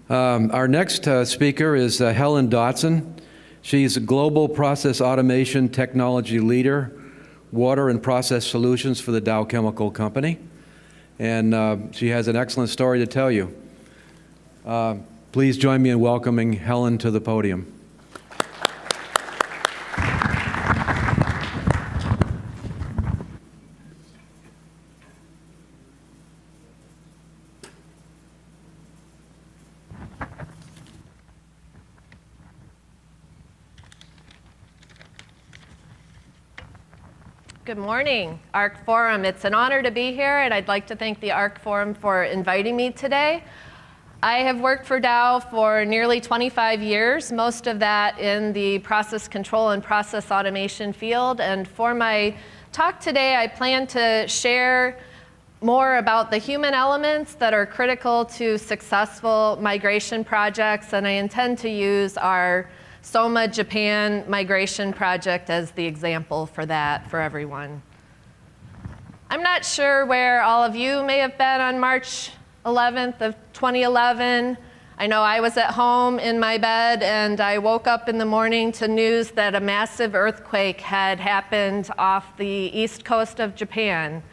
Our next speaker is Helen Dotson. She's a global process automation technology leader, water and process solutions for the Dow Chemical Company. And she has an excellent story to tell you. Please join me in welcoming Helen to the podium. Good morning, ARC Forum. It's an honor to be here, and I'd like to thank the ARC Forum for inviting me today. I have worked for Dow for nearly 25 years, most of that in the process control and process automation field. And for my talk today, I plan to share more about the human elements that are critical to successful migration projects, and I intend to use our Soma Japan migration project as the example for that for everyone. I'm not sure where all of you may have been on March 11th of 2011. I know I was at home in my bed and I woke up in the morning to news that a massive earthquake had happened off the east coast of Japan,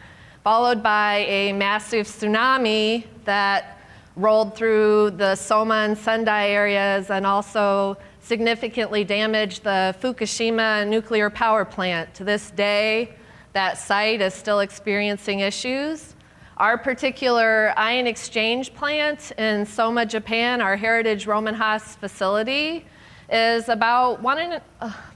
followed by a massive tsunami that rolled through the Soma and Sendai areas and also significantly damaged the Fukushima nuclear power plant. To this day, that site is still experiencing issues. Our particular ion exchange plant in Soma, Japan, our Heritage Roman Haas facility, is about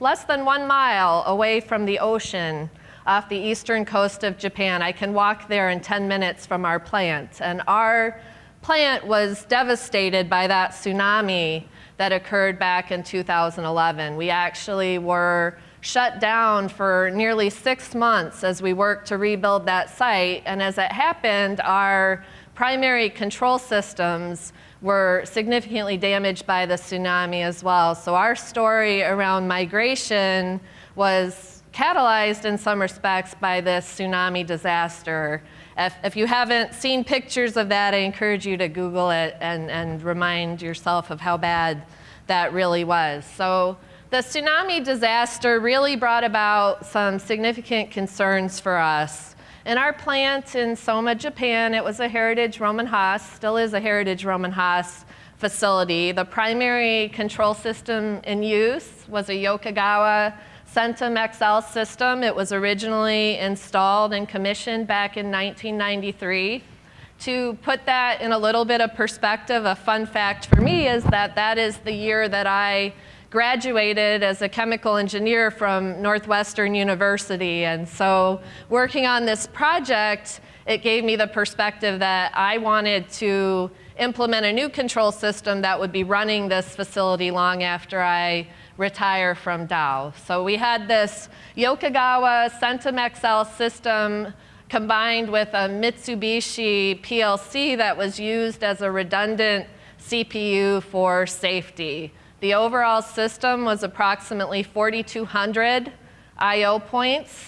less than 1 mile away from the ocean off the eastern coast of Japan. I can walk there in 10 minutes from our plant. And our plant was devastated by that tsunami that occurred back in 2011. We actually were shut down for nearly 6 months as we worked to rebuild that site. And as it happened, our primary control systems were significantly damaged by the tsunami as well. So our story around migration was catalyzed in some respects by this tsunami disaster. If you haven't seen pictures of that, I encourage you to Google it and remind yourself of how bad that really was. So the tsunami disaster really brought about some significant concerns for us. In our plant in Soma, Japan, it was a Heritage Roman Haas, still is a Heritage Roman Haas facility. The primary control system in use was a Yokogawa Centum XL system. It was originally installed and commissioned back in 1993. To put that in a little bit of perspective, a fun fact for me is that that is the year that I graduated as a chemical engineer from Northwestern University. And so working on this project, it gave me the perspective that I wanted to implement a new control system that would be running this facility long after I retire from Dow. So we had this Yokogawa Centum XL system combined with a Mitsubishi PLC that was used as a redundant CPU for safety. The overall system was approximately 4,200 I/O points.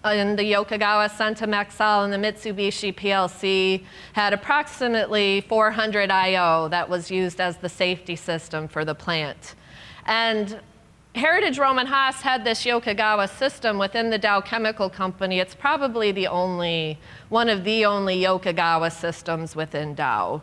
In the Yokogawa Centum XL and the Mitsubishi PLC had approximately 400 I/O that was used as the safety system for the plant. And Heritage Roman Haas had this Yokogawa system within the Dow Chemical Company. It's probably one of the only Yokogawa systems within Dow.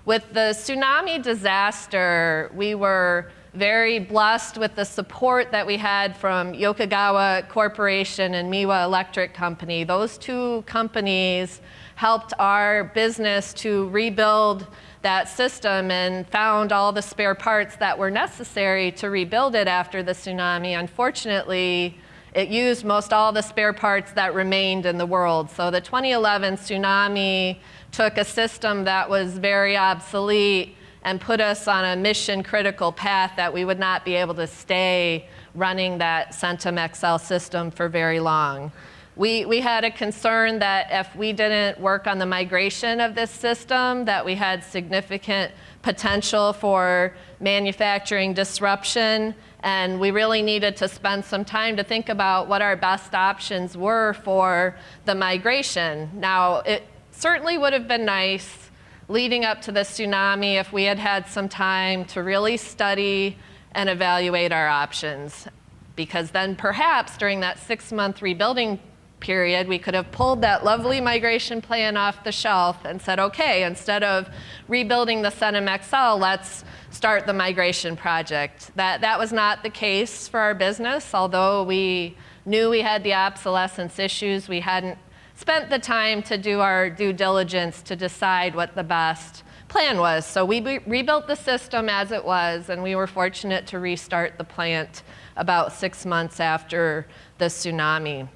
With the tsunami disaster, we were very blessed with the support that we had from Yokogawa Corporation and Miwa Electric Company. Those two companies helped our business to rebuild that system and found all the spare parts that were necessary to rebuild it after the tsunami. Unfortunately, it used most all the spare parts that remained in the world. So the 2011 tsunami took a system that was very obsolete and put us on a mission-critical path that we would not be able to stay running that Centum XL system for very long. We had a concern that if we didn't work on the migration of this system, that we had significant potential for manufacturing disruption, and we really needed to spend some time to think about what our best options were for the migration. Now, it certainly would have been nice leading up to the tsunami if we had had some time to really study and evaluate our options. Because then perhaps during that 6-month rebuilding period, we could have pulled that lovely migration plan off the shelf and said, okay, instead of rebuilding the Tsunami XL, let's start the migration project. That was not the case for our business. Although we knew we had the obsolescence issues, we hadn't spent the time to do our due diligence to decide what the best plan was. So we rebuilt the system as it was, and we were fortunate to restart the plant about 6 months after the tsunami.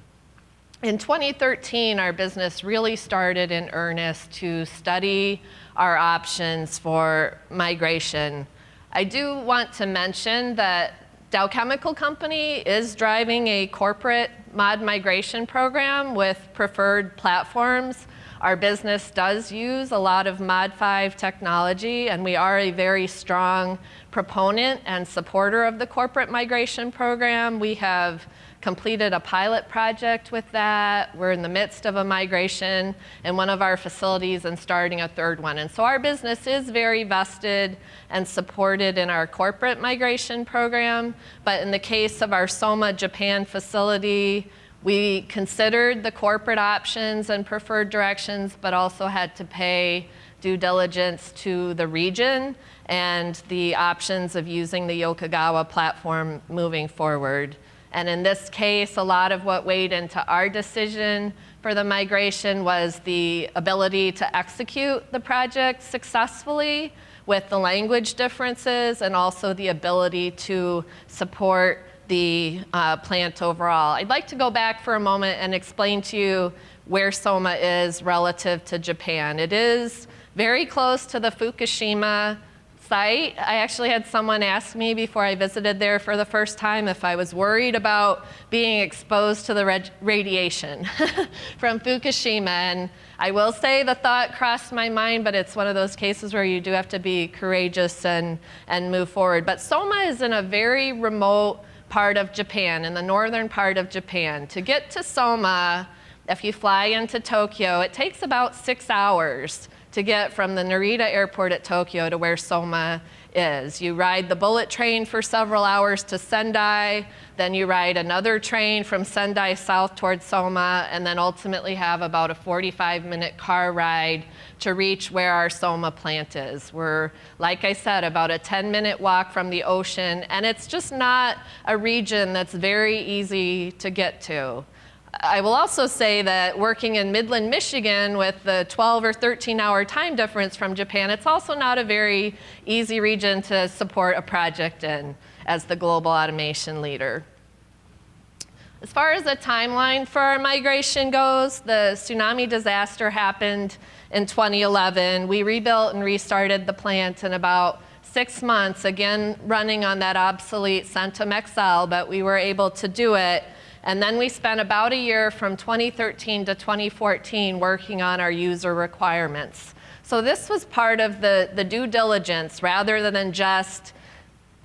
In 2013, our business really started in earnest to study our options for migration. I do want to mention that Dow Chemical Company is driving a corporate mod migration program with preferred platforms. Our business does use a lot of Mod 5 technology, and we are a very strong proponent and supporter of the corporate migration program. We have completed a pilot project with that. We're in the midst of a migration in one of our facilities and starting a third one. And so our business is very vested and supported in our corporate migration program. But in the case of our Soma, Japan facility, we considered the corporate options and preferred directions, but also had to pay due diligence to the region and the options of using the Yokogawa platform moving forward. And in this case, a lot of what weighed into our decision for the migration was the ability to execute the project successfully with the language differences and also the ability to support the plant overall. I'd like to go back for a moment and explain to you where Soma is relative to Japan. It is very close to the Fukushima site. I actually had someone ask me before I visited there for the first time if I was worried about being exposed to the radiation from Fukushima. And I will say the thought crossed my mind, but it's one of those cases where you do have to be courageous and move forward. But Soma is in a very remote part of Japan, in the northern part of Japan. To get to Soma, if you fly into Tokyo, it takes about 6 hours to get from the Narita airport at Tokyo to where Soma is. You ride the bullet train for several hours to Sendai, then you ride another train from Sendai south towards Soma, and then ultimately have about a 45-minute car ride to reach where our Soma plant is. We're, like I said, about a 10-minute walk from the ocean, and it's just not a region that's very easy to get to. I will also say that working in Midland, Michigan with the 12 or 13-hour time difference from Japan, it's also not a very easy region to support a project in as the global automation leader. As far as the timeline for our migration goes, the tsunami disaster happened in 2011. We rebuilt and restarted the plant in about 6 months, again running on that obsolete Centum XL, but we were able to do it. And then we spent about a year from 2013 to 2014 working on our user requirements. So this was part of the due diligence rather than just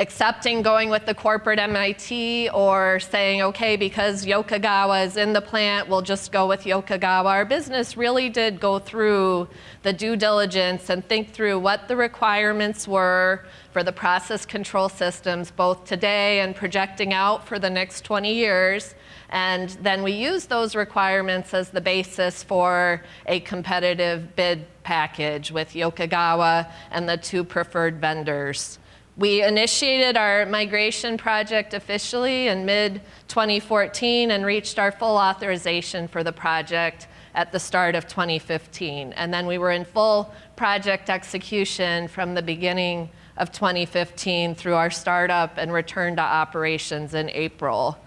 accepting going with the corporate MIT or saying, okay, because Yokogawa is in the plant, we'll just go with Yokogawa. Our business really did go through the due diligence and think through what the requirements were for the process control systems, both today and projecting out for the next 20 years. And then we use those requirements as the basis for a competitive bid package with Yokogawa and the 2 preferred vendors. We initiated our migration project officially in mid-2014 and reached our full authorization for the project at the start of 2015. And then we were in full project execution from the beginning of 2015 through our startup and return to operations in April.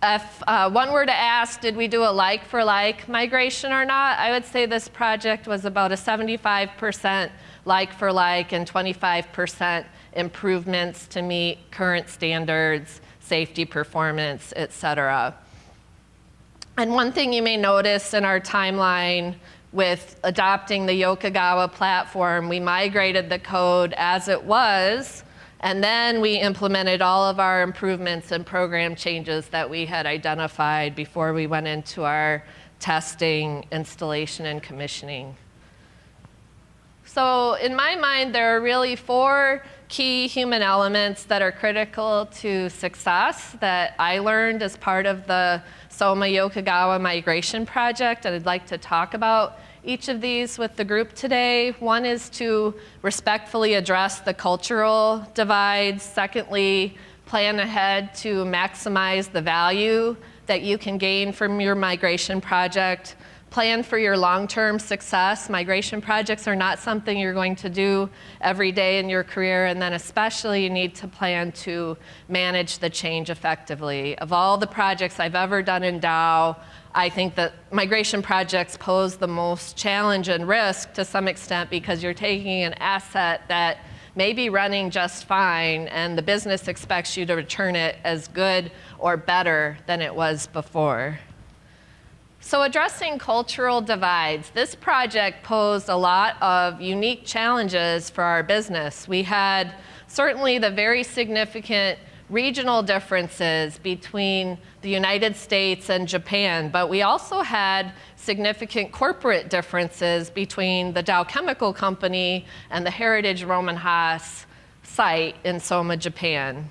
If one were to ask, did we do a like-for-like migration or not, I would say this project was about a 75% like-for-like and 25% improvements to meet current standards, safety performance, et cetera. And one thing you may notice in our timeline with adopting the Yokogawa platform, we migrated the code as it was, and then we implemented all of our improvements and program changes that we had identified before we went into our testing, installation, and commissioning. So in my mind, there are really 4 key human elements that are critical to success that I learned as part of the Soma Yokogawa migration project, and I'd like to talk about each of these with the group today. One is to respectfully address the cultural divides. Secondly, plan ahead to maximize the value that you can gain from your migration project. Plan for your long-term success. Migration projects are not something you're going to do every day in your career, and then especially you need to plan to manage the change effectively. Of all the projects I've ever done in Dow, I think that migration projects pose the most challenge and risk to some extent because you're taking an asset that may be running just fine and the business expects you to return it as good or better than it was before. So addressing cultural divides, this project posed a lot of unique challenges for our business. We had certainly the very significant regional differences between the United States and Japan, but we also had significant corporate differences between the Dow Chemical Company and the Heritage Roman Haas site in Soma, Japan.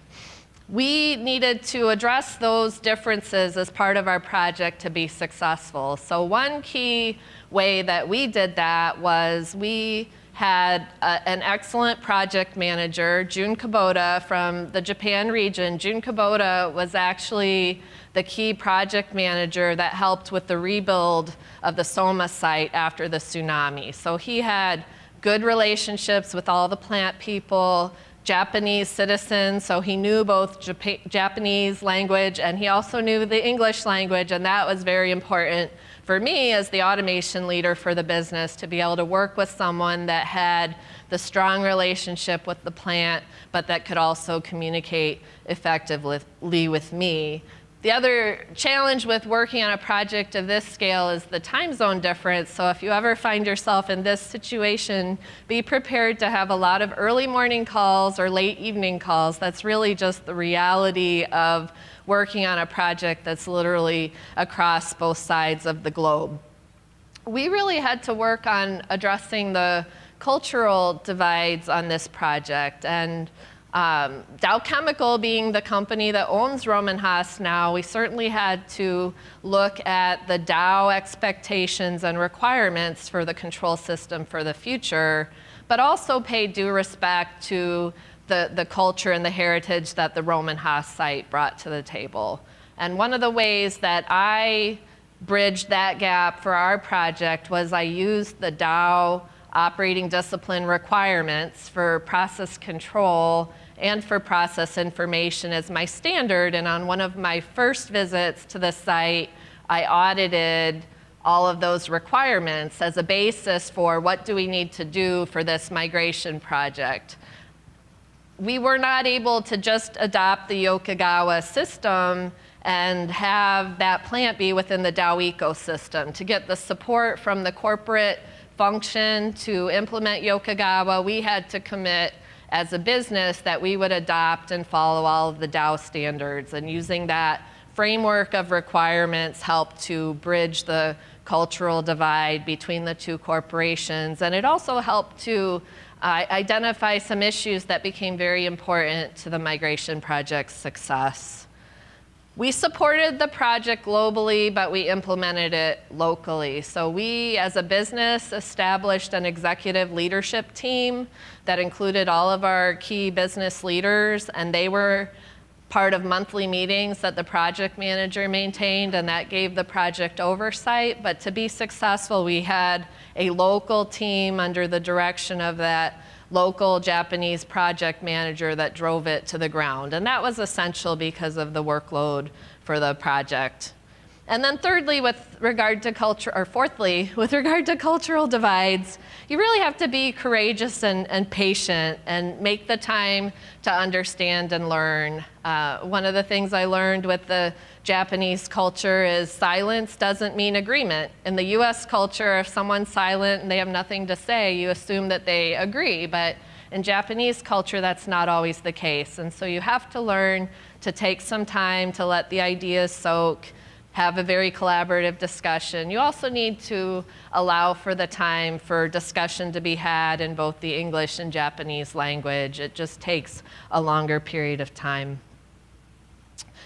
We needed to address those differences as part of our project to be successful. So one key way that we did that was we had an excellent project manager, Jun Kubota, from the Japan region. Jun Kubota was actually the key project manager that helped with the rebuild of the Soma site after the tsunami. So he had good relationships with all the plant people, Japanese citizens, so he knew both Japanese language and he also knew the English language, and that was very important for me as the automation leader for the business to be able to work with someone that had the strong relationship with the plant, but that could also communicate effectively with me. The other challenge with working on a project of this scale is the time zone difference. So if you ever find yourself in this situation, be prepared to have a lot of early morning calls or late evening calls. That's really just the reality of working on a project that's literally across both sides of the globe. We really had to work on addressing the cultural divides on this project. And Dow Chemical being the company that owns Roman Haas now, we certainly had to look at the Dow expectations and requirements for the control system for the future, but also pay due respect to the culture and the heritage that the Roman Haas site brought to the table. And one of the ways that I bridged that gap for our project was I used the Dow operating discipline requirements for process control and for process information as my standard. And on one of my first visits to the site, I audited all of those requirements as a basis for what do we need to do for this migration project. We were not able to just adopt the Yokogawa system and have that plant be within the Dow ecosystem. To get the support from the corporate function to implement Yokogawa, we had to commit as a business that we would adopt and follow all of the Dow standards. And using that framework of requirements helped to bridge the cultural divide between the two corporations. And it also helped to identify some issues that became very important to the migration project's success. We supported the project globally, but we implemented it locally. So we, as a business, established an executive leadership team that included all of our key business leaders, and they were part of monthly meetings that the project manager maintained, and that gave the project oversight. But to be successful, we had a local team under the direction of that local Japanese project manager that drove it to the ground. And that was essential because of the workload for the project. And then thirdly, with regard to fourthly, with regard to cultural divides, you really have to be courageous and patient and make the time to understand and learn. One of the things I learned with the Japanese culture is silence doesn't mean agreement. In the US culture, if someone's silent and they have nothing to say, you assume that they agree. But in Japanese culture, that's not always the case. And so you have to learn to take some time to let the ideas soak, have a very collaborative discussion. You also need to allow for the time for discussion to be had in both the English and Japanese language. It just takes a longer period of time.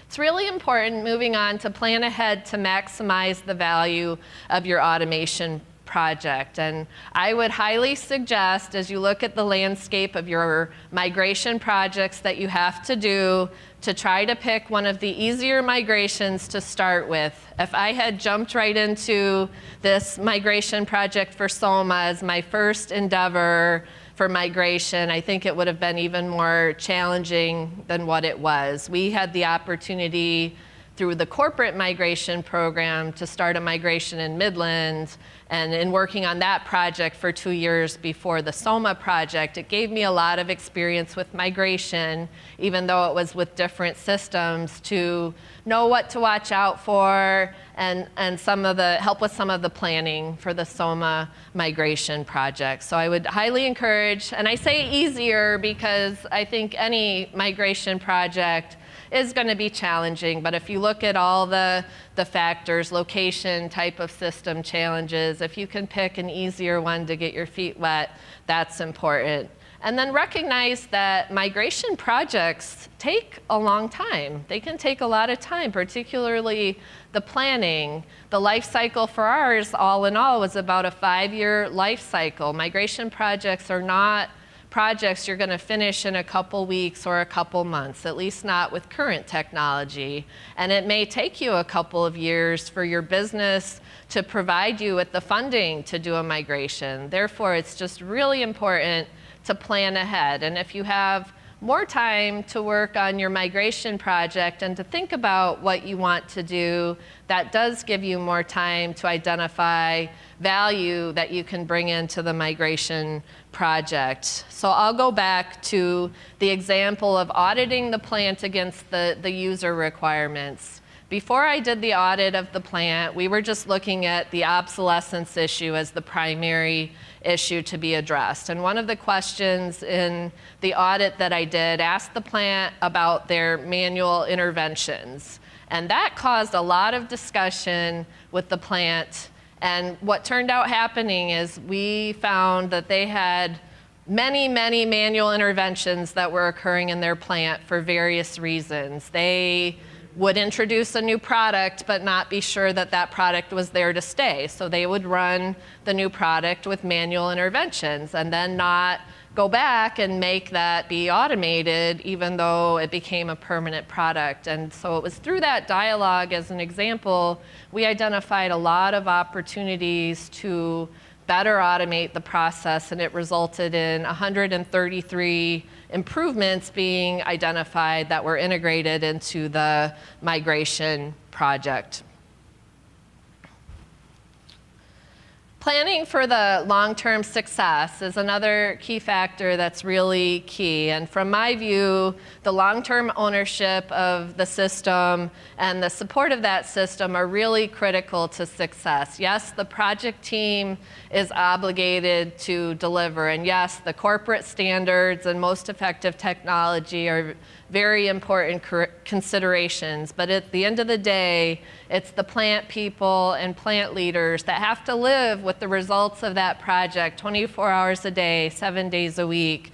It's really important, moving on, to plan ahead to maximize the value of your automation project. And I would highly suggest, as you look at the landscape of your migration projects that you have to do, to try to pick one of the easier migrations to start with. If I had jumped right into this migration project for SOMA as my first endeavor for migration, I think it would have been even more challenging than what it was. We had the opportunity through the corporate migration program to start a migration in Midland, and in working on that project for 2 years before the SOMA project, it gave me a lot of experience with migration, even though it was with different systems, to know what to watch out for and help with some of the planning for the SOMA migration project. So I would highly encourage, and I say easier because I think any migration project is going to be challenging, but if you look at all the factors, location, type of system challenges, if you can pick an easier one to get your feet wet, that's important. And then recognize that migration projects take a long time. They can take a lot of time, particularly the planning. The life cycle for ours, all in all, was about a 5-year life cycle. Migration projects are not projects you're going to finish in a couple weeks or a couple months, at least not with current technology. And it may take you a couple of years for your business to provide you with the funding to do a migration. Therefore, it's just really important to plan ahead. And if you have more time to work on your migration project and to think about what you want to do, that does give you more time to identify value that you can bring into the migration project. So I'll go back to the example of auditing the plant against the user requirements. Before I did the audit of the plant, we were just looking at the obsolescence issue as the primary issue to be addressed. And one of the questions in the audit that I did asked the plant about their manual interventions. And that caused a lot of discussion with the plant. And what turned out happening is we found that they had many, many manual interventions that were occurring in their plant for various reasons. They would introduce a new product but not be sure that that product was there to stay. So they would run the new product with manual interventions and then not go back and make that be automated even though it became a permanent product. And so it was through that dialogue, as an example, we identified a lot of opportunities to better automate the process, and it resulted in 133 improvements being identified that were integrated into the migration project. Planning for the long-term success is another key factor that's really key. And from my view, the long-term ownership of the system and the support of that system are really critical to success. Yes, the project team is obligated to deliver. And yes, the corporate standards and most effective technology are very important considerations. But at the end of the day, it's the plant people and plant leaders that have to live with the results of that project 24 hours a day, 7 days a week,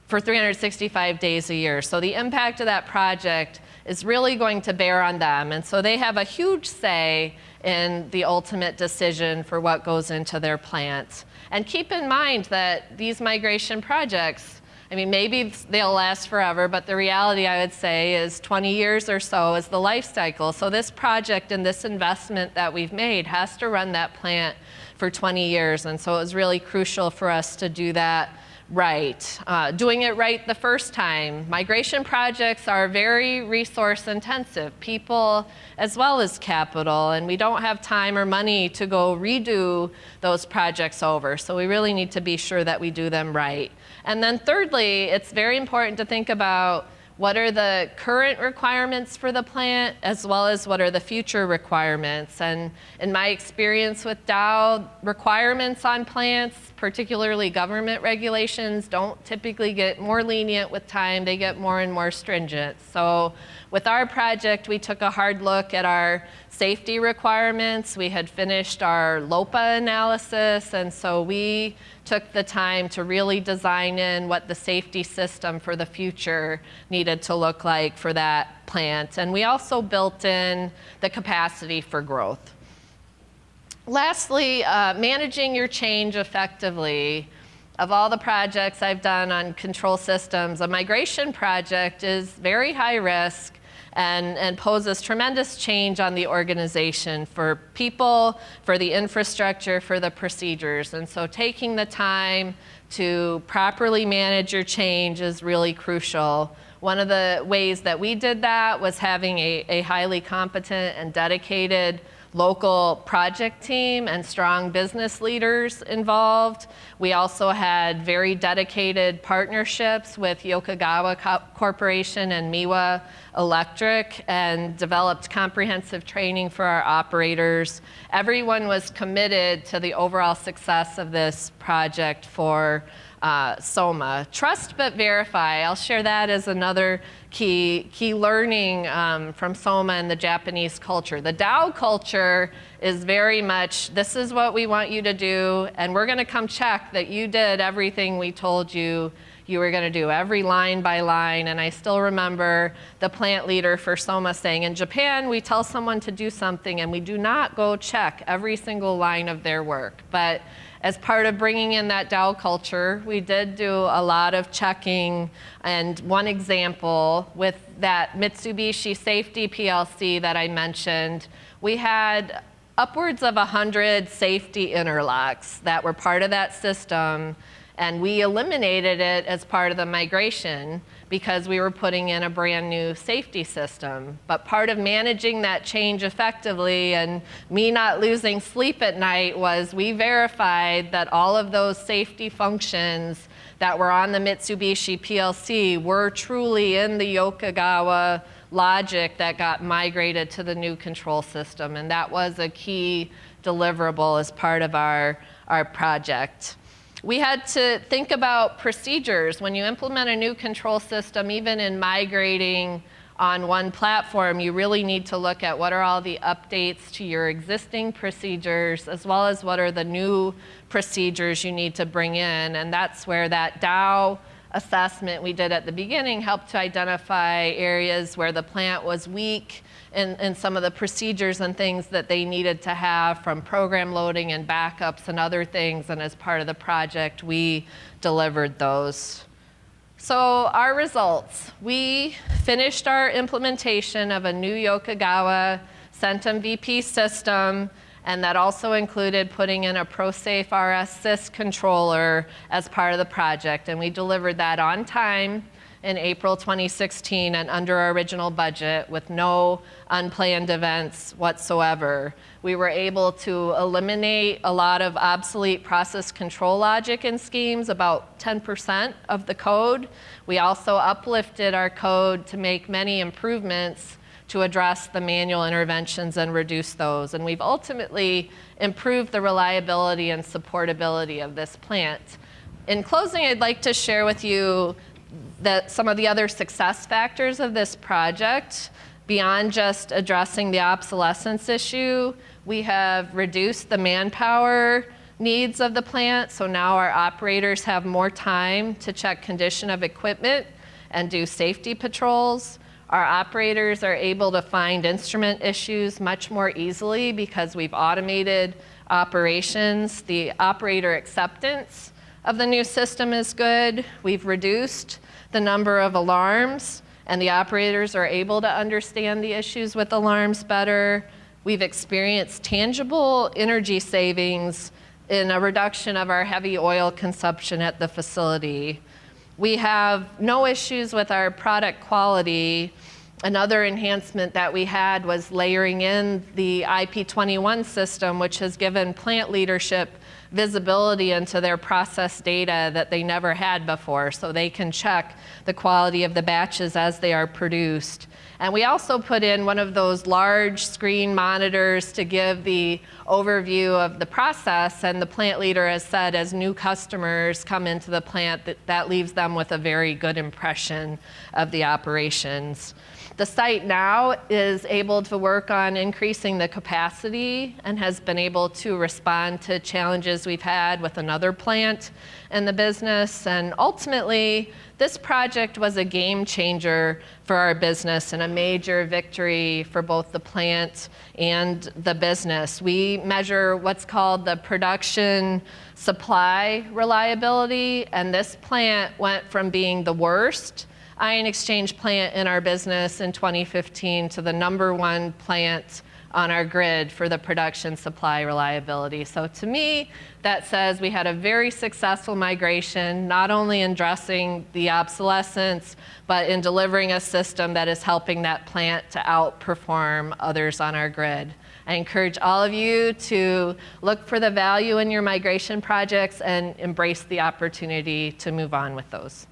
for 365 days a year. So the impact of that project is really going to bear on them. And so they have a huge say in the ultimate decision for what goes into their plants. And keep in mind that these migration projects, I mean, maybe they'll last forever, but the reality, I would say, is 20 years or so is the life cycle. So this project and this investment that we've made has to run that plant for 20 years. And so it was really crucial for us to do that right. Doing it right the first time. Migration projects are very resource intensive, people as well as capital, and we don't have time or money to go redo those projects over. So we really need to be sure that we do them right. And then thirdly, it's very important to think about what are the current requirements for the plant, as well as what are the future requirements. And in my experience with Dow, requirements on plants, particularly government regulations, don't typically get more lenient with time. They get more and more stringent. So with our project, we took a hard look at our safety requirements. We had finished our LOPA analysis, and so we took the time to really design in what the safety system for the future needed to look like for that plant. And we also built in the capacity for growth. Lastly, managing your change effectively. Of all the projects I've done on control systems, a migration project is very high risk and poses tremendous change on the organization for people, for the infrastructure, for the procedures. And so taking the time to properly manage your change is really crucial. One of the ways that we did that was having a highly competent and dedicated local project team and strong business leaders involved. We also had very dedicated partnerships with Yokogawa Corporation and Miwa Electric, and developed comprehensive training for our operators. Everyone was committed to the overall success of this project for SOMA. Trust but verify. I'll share that as another key learning from SOMA and the Japanese culture. The Dow culture is very much, this is what we want you to do, and we're going to come check that you did everything we told you you were going to do, every line by line. And I still remember the plant leader for SOMA saying, in Japan, we tell someone to do something and we do not go check every single line of their work. But as part of bringing in that Dow culture, we did do a lot of checking. And one example with that Mitsubishi Safety PLC that I mentioned, we had upwards of 100 safety interlocks that were part of that system. And we eliminated it as part of the migration because we were putting in a brand new safety system. But part of managing that change effectively and me not losing sleep at night was we verified that all of those safety functions that were on the Mitsubishi PLC were truly in the Yokogawa logic that got migrated to the new control system. And that was a key deliverable as part of our project. We had to think about procedures. When you implement a new control system, even in migrating on one platform, you really need to look at what are all the updates to your existing procedures, as well as what are the new procedures you need to bring in. And that's where that Dow assessment we did at the beginning helped to identify areas where the plant was weak in some of the procedures and things that they needed to have, from program loading and backups and other things. And as part of the project, we delivered those. So our results, we finished our implementation of a new Yokogawa Centum VP system, and that also included putting in a ProSafe RS Sys controller as part of the project. And we delivered that on time in April 2016 and under our original budget with no unplanned events whatsoever. We were able to eliminate a lot of obsolete process control logic and schemes, about 10% of the code. We also uplifted our code to make many improvements to address the manual interventions and reduce those. And we've ultimately improved the reliability and supportability of this plant. In closing, I'd like to share with you some of the other success factors of this project. Beyond just addressing the obsolescence issue, we have reduced the manpower needs of the plant, so now our operators have more time to check condition of equipment and do safety patrols. Our operators are able to find instrument issues much more easily because we've automated operations. The operator acceptance of the new system is good. We've reduced the number of alarms, and the operators are able to understand the issues with alarms better. We've experienced tangible energy savings in a reduction of our heavy oil consumption at the facility. We have no issues with our product quality. Another enhancement that we had was layering in the IP21 system, which has given plant leadership visibility into their process data that they never had before, so they can check the quality of the batches as they are produced. And we also put in one of those large screen monitors to give the overview of the process, and the plant leader has said as new customers come into the plant that leaves them with a very good impression of the operations. The site now is able to work on increasing the capacity and has been able to respond to challenges we've had with another plant in the business. And ultimately, this project was a game changer for our business and a major victory for both the plant and the business. We measure what's called the production supply reliability, and this plant went from being the worst ion exchange plant in our business in 2015 to the #1 plant on our grid for the production supply reliability. So to me, that says we had a very successful migration, not only in addressing the obsolescence, but in delivering a system that is helping that plant to outperform others on our grid. I encourage all of you to look for the value in your migration projects and embrace the opportunity to move on with those.